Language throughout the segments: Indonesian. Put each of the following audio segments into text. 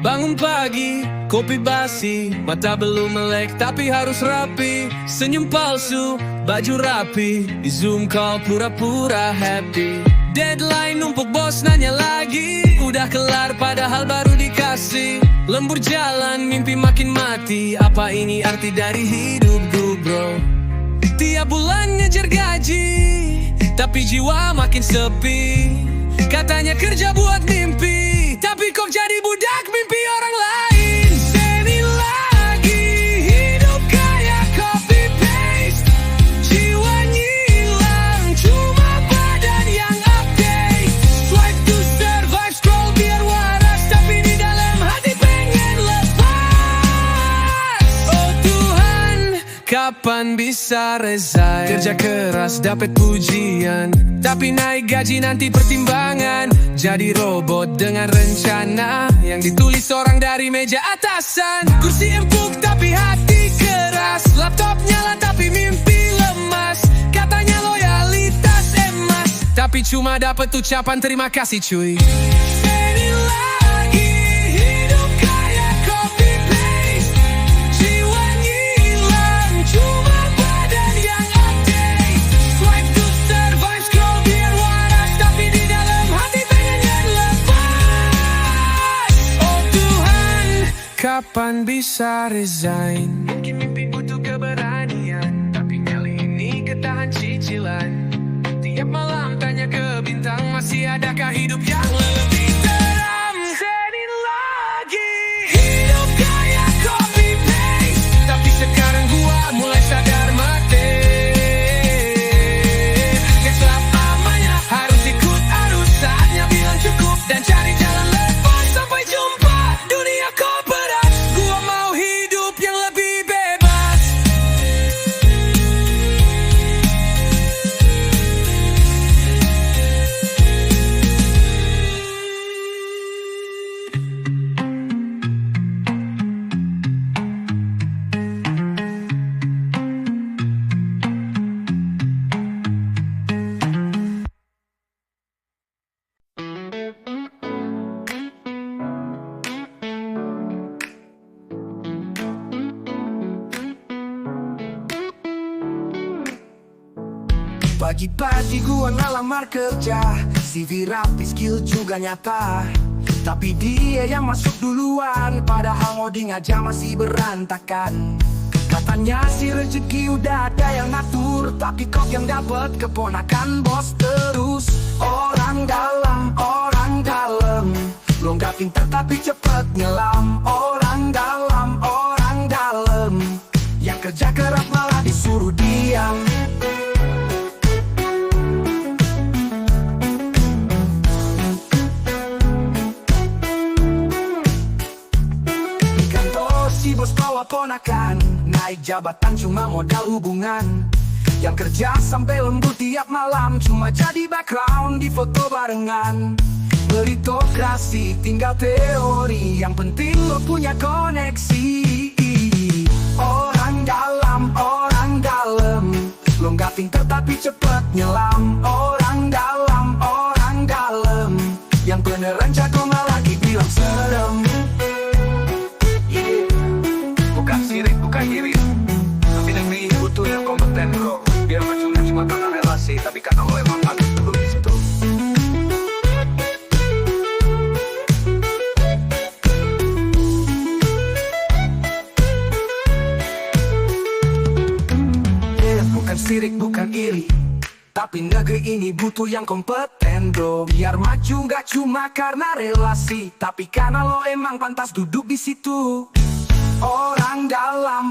Bangun pagi, kopi basi, mata belum melek tapi harus rapi. Senyum palsu, baju rapi, di Zoom call pura-pura happy. Deadline numpuk, bos nanya lagi, udah kelar padahal baru dikasih. Lembur jalan, mimpi makin mati, apa ini arti dari hidupku bro? Tiap bulan ngejar gaji, tapi jiwa makin sepi. Katanya kerja buat mimpi, tapi kok jadi budak mimpi orang lain. Seni lagi, hidup kayak copy paste. Jiwa ngilang, cuma badan yang update. Swipe to survive, scroll biar waras, tapi di dalam hati pengen lepas. Oh Tuhan, kapan bisa resign? Kerja keras dapat pujian, tapi naik gaji nanti pertimbangan. Jadi robot dengan rencana yang ditulis orang dari meja atasan. Kursi empuk tapi hati keras, laptop nyala tapi mimpi lemas. Katanya loyalitas emas, tapi cuma dapat ucapan terima kasih cuy. Seni lagi, hidup kayak copy paste. Jiwa ngilang, cuma badan yang update. Swipe to survive, scroll biar waras, tapi di dalam hati pengen lepas. Oh Tuhan, kapan bisa resign? Mungkin mimpi butuh keberanian, tapi kali ini ketahan cicilan. Tiap malam tanya ke bintang, masih adakah hidup yang lebih teram? Seni lagi, hidup kayak copy paste, tapi sekarang gua mulai sadar mati. Gak selamanya harus ikut arus, saatnya bilang cukup dan cari jalan lepas. Sampai jumpa dunia korporat, gua mau hidup yang lebih bebas. Pagi-pagi gua ngelamar kerja, CV rapi, skill juga nyata. Tapi dia yang masuk duluan, padahal ngoding aja masih berantakan. Katanya si rezeki udah ada yang ngatur, tapi kok yang dapet keponakan bos terus. Orang dalam, lo gak pintar tapi cepet nyelam. Orang dalam, yang kerja keras malah disuruh diam. Si bos bawa ponakan, naik jabatan cuma modal hubungan. Yang kerja sampai lembur tiap malam, cuma jadi background di foto barengan. Meritokrasi tinggal teori, yang penting lo punya koneksi. Orang dalam, lo gak pintar tapi cepet nyelam. Orang dalam, yang beneran jago malah dibilang serem. Bukan iri, tapi negeri butuh yang kompeten bro. Biar majunya cuma karena relasi, tapi karena lo emang bagus dulu di situ. Bukan sirik, bukan iri, tapi negeri ini butuh yang kompeten bro. Biar maju gak cuma karena relasi, tapi karena lo emang pantas duduk di situ. Orang dalam,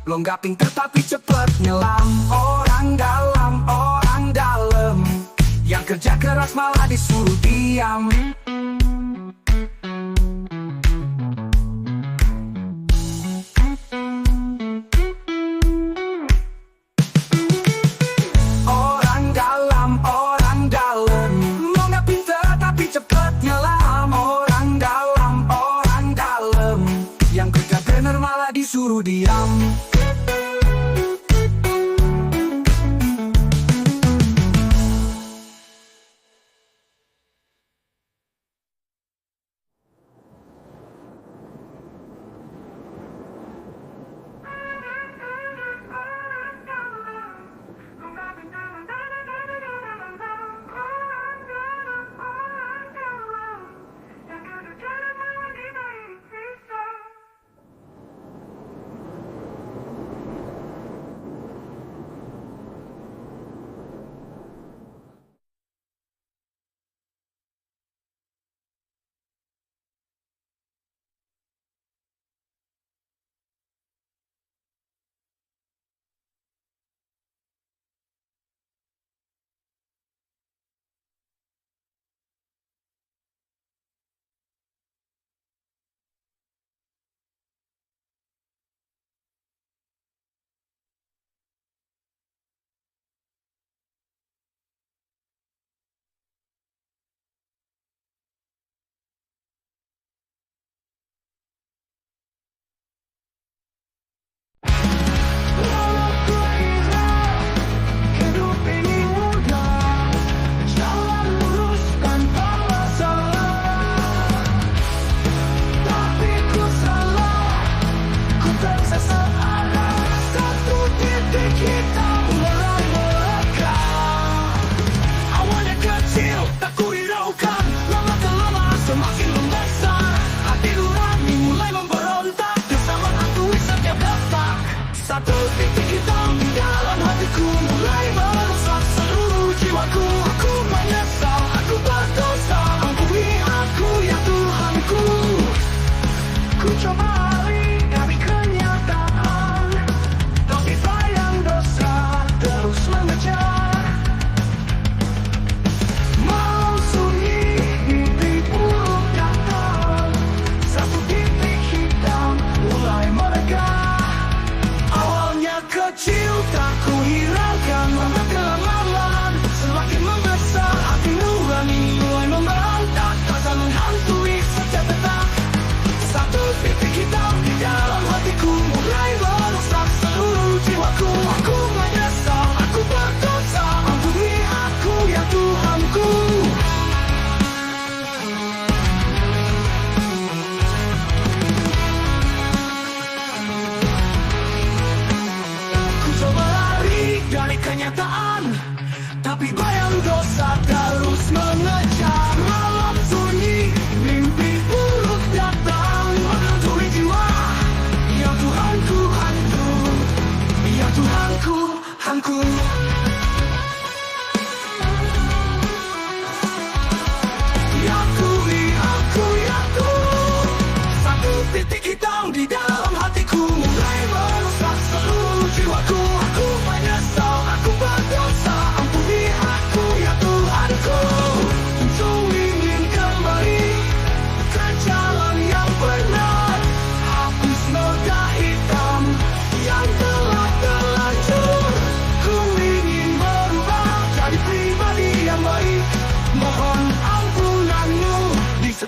lo gak pintar tapi cepet nyelam. Orang dalam, yang kerja keras malah disuruh diam. Orang dalam, lo gak pintar tapi cepet nyelam. Orang dalam, yang kerja bener malah disuruh diam.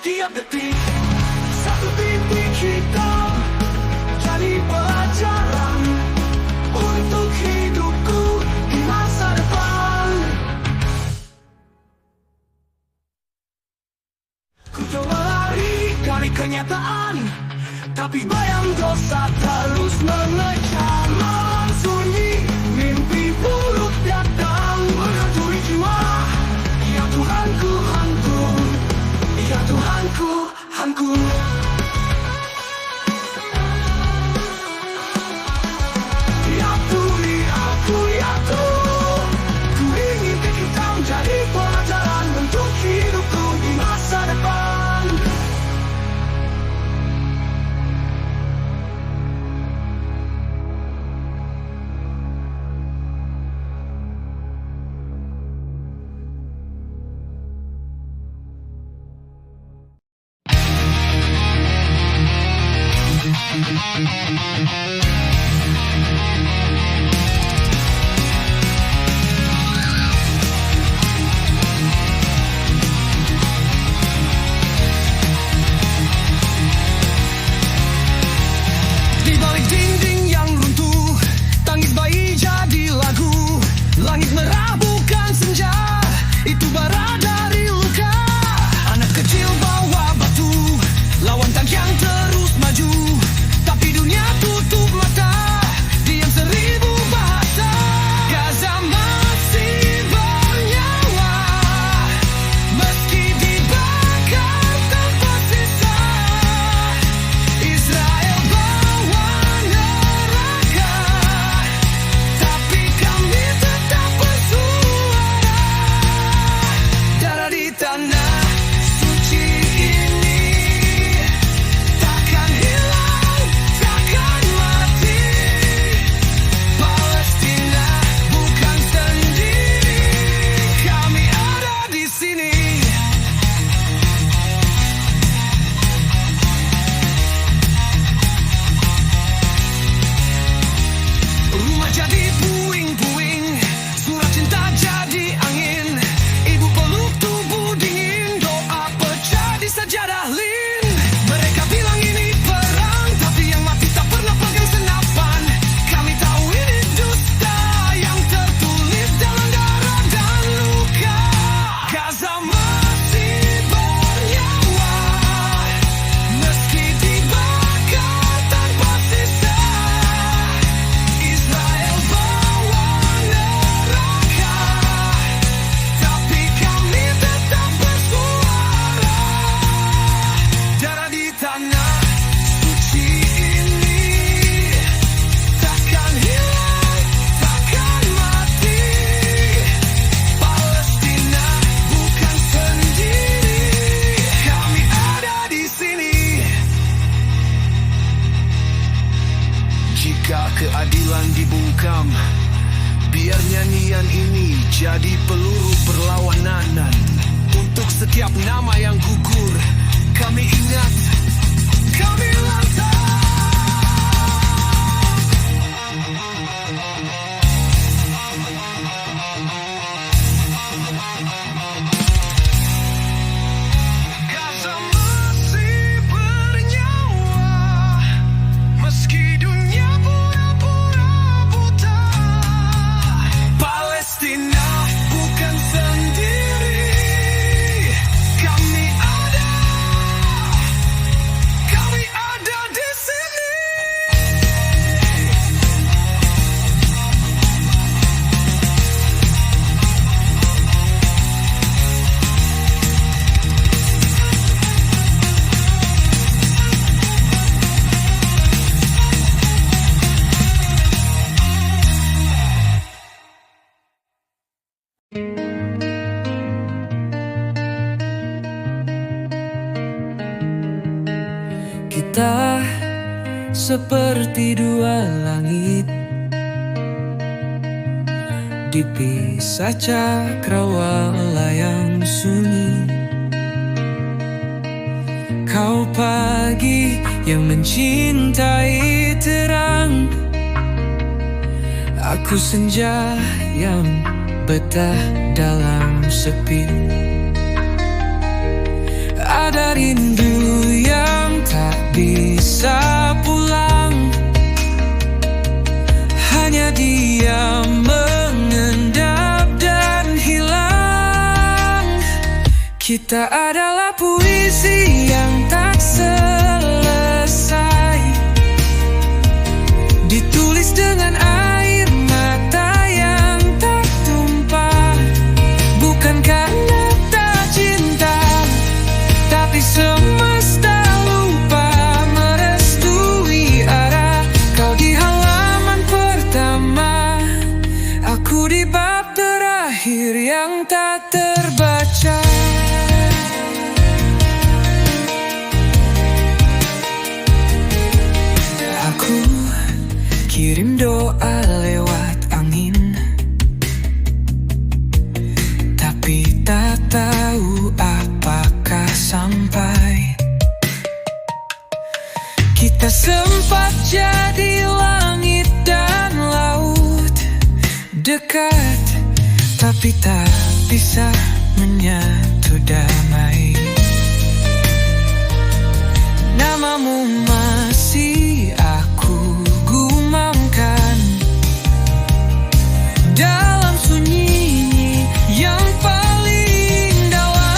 setiap detik. Satu titik hitam jadi pelajaran untuk hidupku di masa depan. Ku coba lari dari kenyataan, tapi bayang dosa terus mengecam. Malam sunyi, mimpi buruk datang menghantui jiwa. Ya Tuhanku, hantu. Ya Tuhanku, hantu. Ya Tuhan, aku ya Tuhan. Ku ingin kita menjadi pelajaran untuk hidupku di masa depan. Di balik dinding yang runtuh, tangis bayi jadi lagu. Langit merah bukan senja, itu bara dari luka. Anak kecil bawa batu, lawan tank yang terus maju. Tapi dunia tutup mata, diam seribu bahasa. Gaza masih bernyawa, meski dibakar tanpa sisa. Israel bawa neraka, tapi kami tetap bersuara. Darah di tanah suci ini takkan hilang, takkan mati. Palestina bukan sendiri, kami ada di sini. Rumah jadi puing-puing, surat cinta jadi angin. Ibu peluk tubuh dingin, doa pecah di sajadah lin. Mereka bilang ini perang, tapi yang mati tak pernah pegang senapan. Kami tahu ini dusta yang tertulis dalam darah dan luka. Gaza masih bernyawa, meski dibakar tanpa sisa. Israel bawa neraka, tapi kami tetap bersuara. Darah di tanah suci ini takkan hilang, takkan mati. Palestina bukan sendiri, kami ada di sini. Jika keadilan dibungkam, biar nyanyian ini jadi peluru perlawanan. Untuk setiap nama yang gugur, kami ingat, kami lantang. Gaza masih bernyawa, meski dunia pura-pura buta. Palestina bukan sendiri, kami ada di sini. Kita seperti dua langit, dipisah cakrawala yang sunyi. Kau pagi yang mencintai terang, aku senja yang betah dalam sepi. Ada rindu yang tak bisa pulang, hanya diam mengendap dan hilang. Kita adalah puisi yang tak selesai, ditulis dengan air mata yang tak tumpah. Bukan karena tak cinta, tapi semesta lupa merestui arah. Kau di halaman pertama, aku di bab terakhir yang tak terbaca. Aku kirim doa lewat angin, tapi tak tahu apakah sampai. Kita sempat jadi langit dan laut, dekat tapi tak bisa menyatu damai. Namamu masih aku gumamkan dalam sunyi yang paling dalam.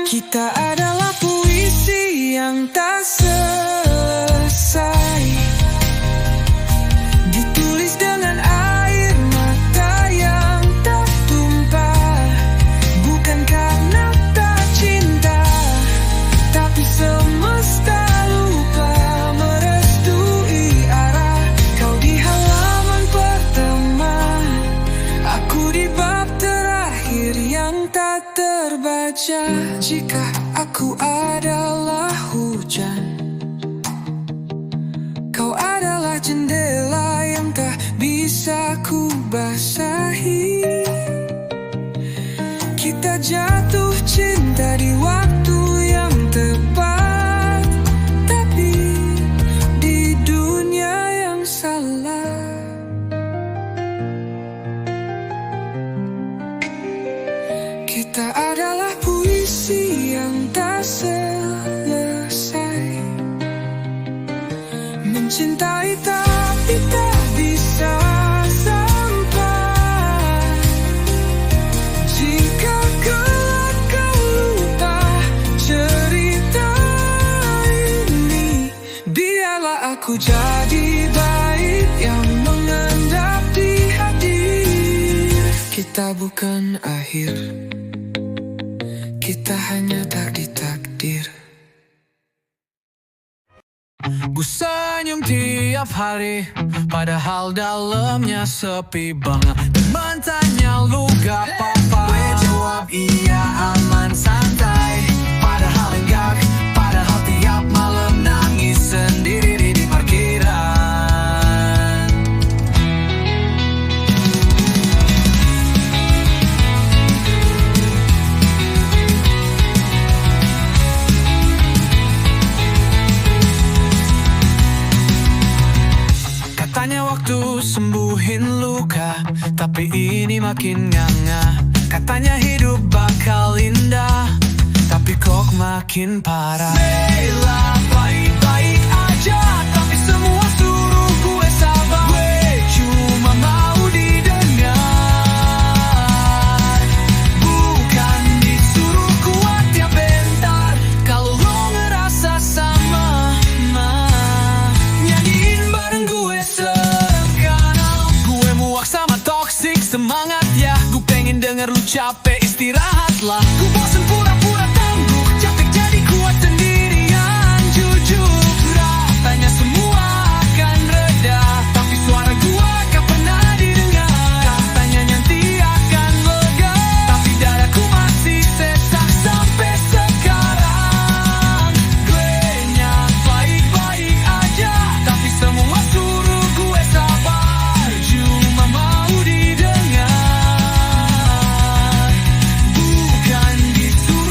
Kita adalah puisi yang tak selesai, ditulis dengan air mata yang tak tumpah. Bukan karena tak cinta, tapi semesta lupa merestui arah. Kau di halaman pertama, aku di bab terakhir yang tak terbaca. Jika aku adalah hujan, kau adalah jendela yang tak bisa ku basahi. Kita jatuh cinta di waktu yang tepat, tapi di dunia yang salah. Kita adalah puisi yang tak selesai, mencintai tapi tak bisa sampai. Jika kelak kau lupa cerita ini, biarlah aku jadi bait yang mengendap di hadir. Kita bukan akhir, kita hanya tak ditakdir. Ku senyum tiap hari, padahal dalamnya sepi banget. Teman tanya lu gak apa-apa, gue jawab iya aman santai. Padahal enggak, padahal tiap malam nangis sendiri di parkiran. Katanya waktu sembuhin luka, tapi ini makin nganga. Katanya hidup bakal indah, tapi kok makin parah. Bella baik-baik aja, tapi semua suruh gue sabar. Gue cuma mau didengar, bukan disuruh kuat tiap bentar. Kalau lo ngerasa sama, nyanyiin bareng gue sekarang. Gue muak sama toxic semangat ya, gue pengen denger lu capek, istirahatlah. Gue bosen pura-pura tangguh, capek jadi kuat sendirian. Jujur rasanya semua akan reda, tapi suara gue gak pernah didengar. Katanya nanti akan lega, tapi dadaku masih sesak sampai sekarang. Gue nyat baik-baik aja, tapi semua suruh gue sabar. Cuma mau didengar, bukan disuruh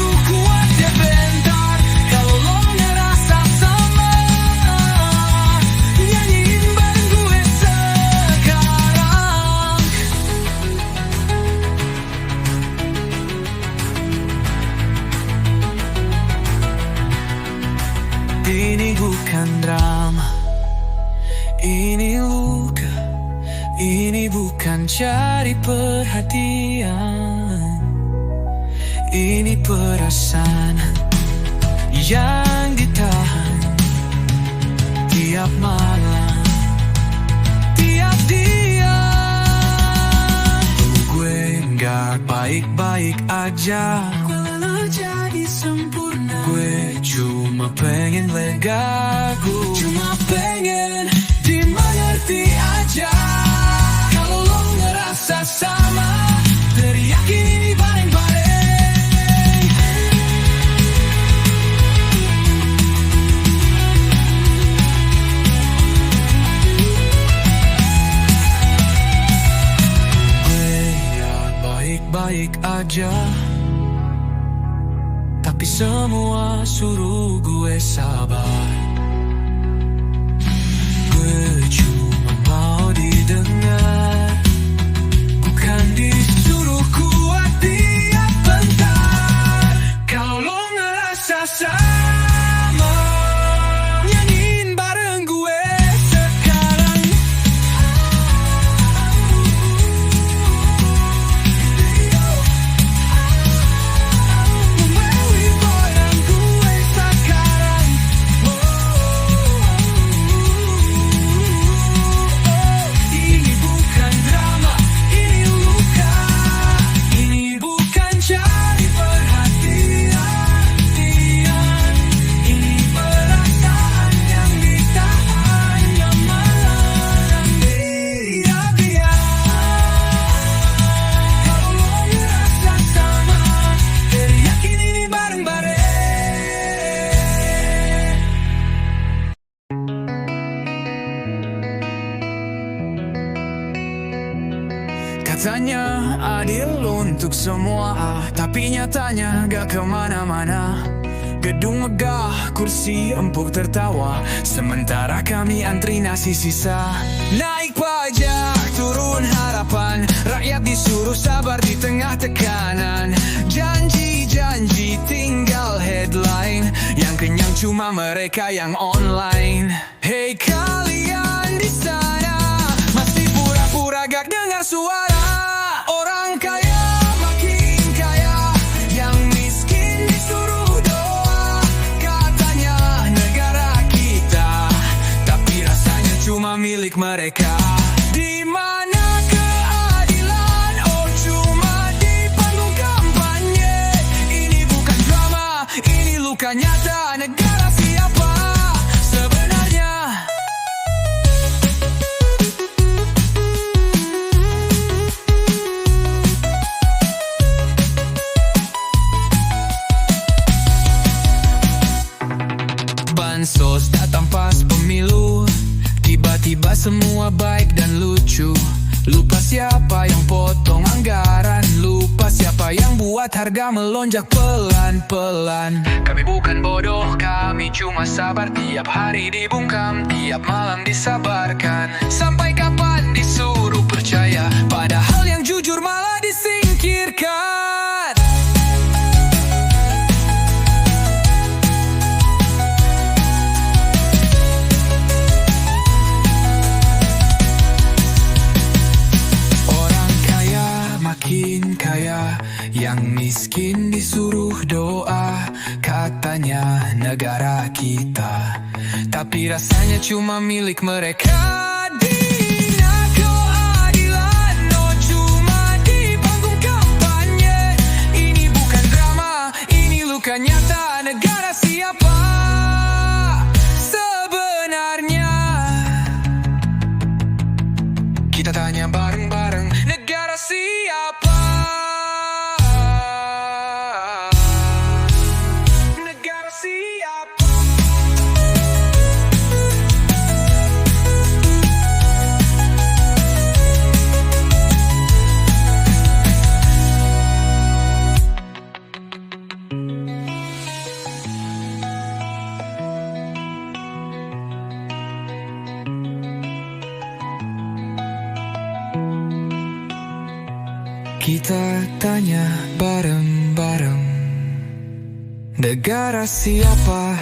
cari perhatian. Ini perasaan yang ditahan tiap malam, tiap diam. Gue nggak baik-baik aja, gue jadi sempurna. Gue cuma pengen lega, gue cuma pengen dimengerti aja. Kalau lo ngerasa sama, teriakin ini bareng-bareng. Baik aja, tapi semua suruh gue sabar. Gue cuma mau didengar, bukan disuruh kuat tiap bentar. Kalau lo ngerasa sama, nyanyiin bareng gue sekarang. Katanya adil untuk semua, tapi nyatanya gak kemana-mana. Gedung megah, kursi empuk tertawa, sementara kami antri nasi sisa. Naik pajak, turun harapan, rakyat disuruh sabar di tengah tekanan. Janji-janji tinggal headline, yang kenyang cuma mereka yang online. Hey kalian di sana, masih pura-pura gak dengar suara. Orang kaya makin kaya, yang miskin disuruh doa. Katanya negara kita, tapi rasanya cuma milik mereka. Di mana keadilan? Oh cuma di panggung kampanye. Ini bukan drama, ini luka nyata. Negara siapa sebenarnya? Bansos datang pas pemilu, tiba-tiba semua baik dan lucu. Lupa siapa yang potong anggaran, lupa siapa yang buat harga melonjak pelan-pelan. Kami bukan bodoh, kami cuma sabar. Tiap hari dibungkam, tiap malam disabarkan. Sampai kapan disuruh percaya, padahal yang jujur malah disingkirkan. Makin kaya, yang miskin disuruh doa. Katanya negara kita, tapi rasanya cuma milik mereka. Dina keadilan, oh cuma di panggung kampanye. Ini bukan drama, ini luka nyata. Negara siapa sebenarnya? Kita tanya bareng-bareng, negara siapa? Negara siapa? Kita tanya bareng-bareng, negara siapa?